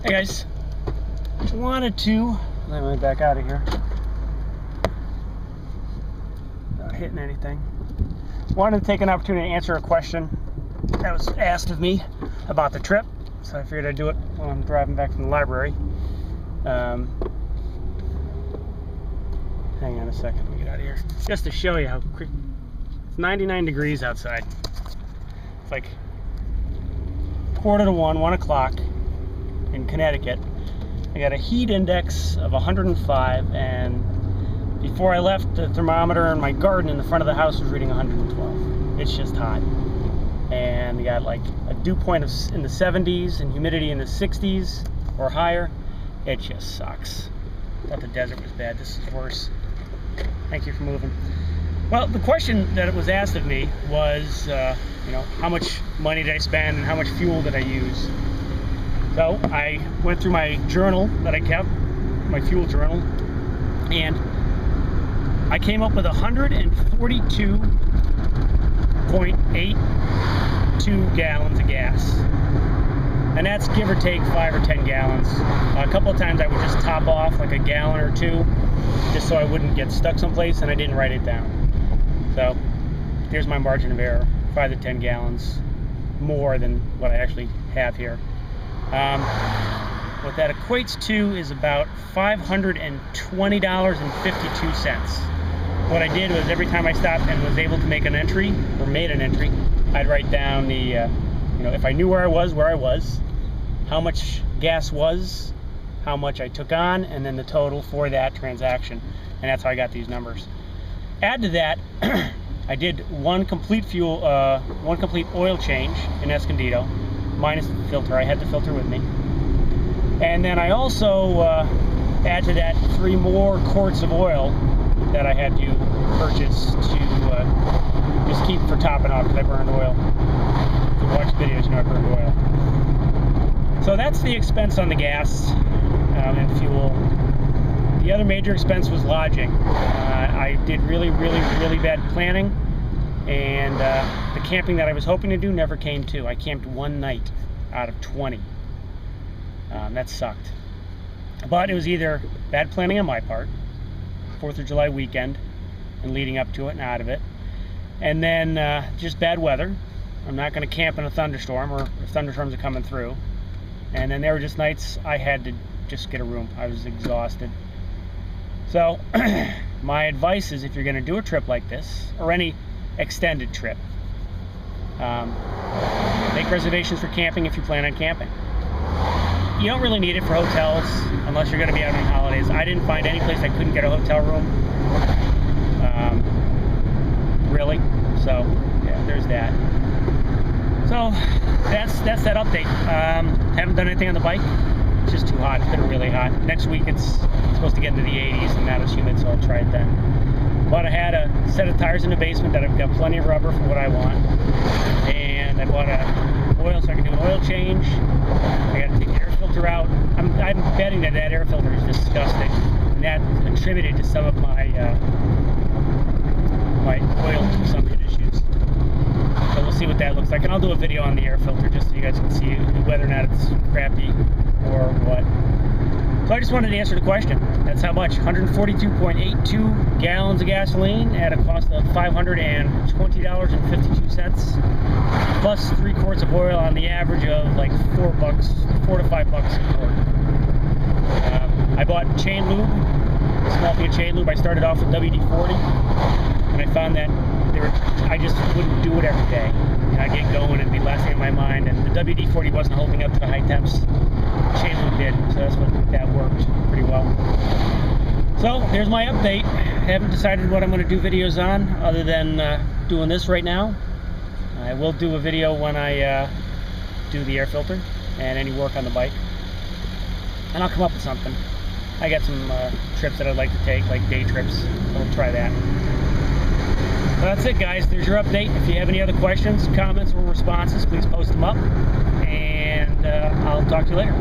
Hey guys, wanted to, let me back out of here, not hitting anything. Wanted to take an opportunity to answer a question that was asked of me about the trip, so I figured I'd do it while I'm driving back from the library. Hang on a second, let me get out of here. Just to show you how quick, it's 99 degrees outside. It's like 1:45, 1 o'clock in Connecticut. I got a heat index of 105, and before I left, the thermometer in my garden in the front of the house was reading 112. It's just hot. And we got like a dew point in the 70s and humidity in the 60s or higher. It just sucks. Thought the desert was bad. This is worse. Thank you for moving. Well, the question that was asked of me was, how much money did I spend and how much fuel did I use? So I went through my journal that I kept, my fuel journal, and I came up with 142.82 gallons of gas. And that's give or take 5 or 10 gallons. A couple of times I would just top off like a gallon or two, just so I wouldn't get stuck someplace, and I didn't write it down. So here's my margin of error, 5 to 10 gallons more than what I actually have here. What that equates to is about $520.52. What I did was every time I stopped and was able to make an entry, or made an entry, I'd write down the, if I knew where I was, how much gas was, how much I took on, and then the total for that transaction. And that's how I got these numbers. Add to that, I did one complete oil change in Escondido, minus the filter. I had the filter with me. And then I also add to that 3 more quarts of oil that I had to purchase to just keep for topping off, because I burned oil. If you watch videos, you know I burned oil. So that's the expense on the gas and fuel. The other major expense was lodging. I did really bad planning, and the camping that I was hoping to do never came to. I camped one night out of 20. That sucked. But it was either bad planning on my part, 4th of July weekend, and leading up to it and out of it, and then just bad weather. I'm not going to camp in a thunderstorm, or if thunderstorms are coming through. And then there were just nights I had to just get a room. I was exhausted. So my advice is, if you're going to do a trip like this, or any extended trip, make reservations for camping if you plan on camping. You don't really need it for hotels unless you're going to be out on holidays. I didn't find any place I couldn't get a hotel room, really. So yeah, there's that. So that's that update. Haven't done anything on the bike. It's just too hot. It's been really hot. Next week it's supposed to get into the 80s and not as humid, so I'll try it then. But I had a set of tires in the basement that I've got plenty of rubber for what I want, and I bought oil so I can do an oil change. I got to take the air filter out. I'm betting that air filter is disgusting, and that contributed to some of my my oil consumption issues. So we'll see what that looks like, and I'll do a video on the air filter just so you guys can see whether or not it's crappy or what. So I just wanted to answer the question. That's how much. 142.82 gallons of gasoline at a cost of $520.52, plus 3 quarts of oil on the average of like $4 to $5 a quart. I bought chain lube, a small thing of chain lube. I started off with WD-40, and I found that I just wouldn't do it every day. And I'd get going and be last thing in my mind, and the WD-40 wasn't holding up to the high temps. Chain lube did, so that worked pretty well. So there's my update. I haven't decided what I'm going to do videos on, other than doing this right now. I will do a video when I do the air filter and any work on the bike, and I'll come up with something. I got some trips that I'd like to take, like day trips. I'll try that. So that's it, guys. There's your update. If you have any other questions, comments, or responses, please post them up, and I'll talk to you later.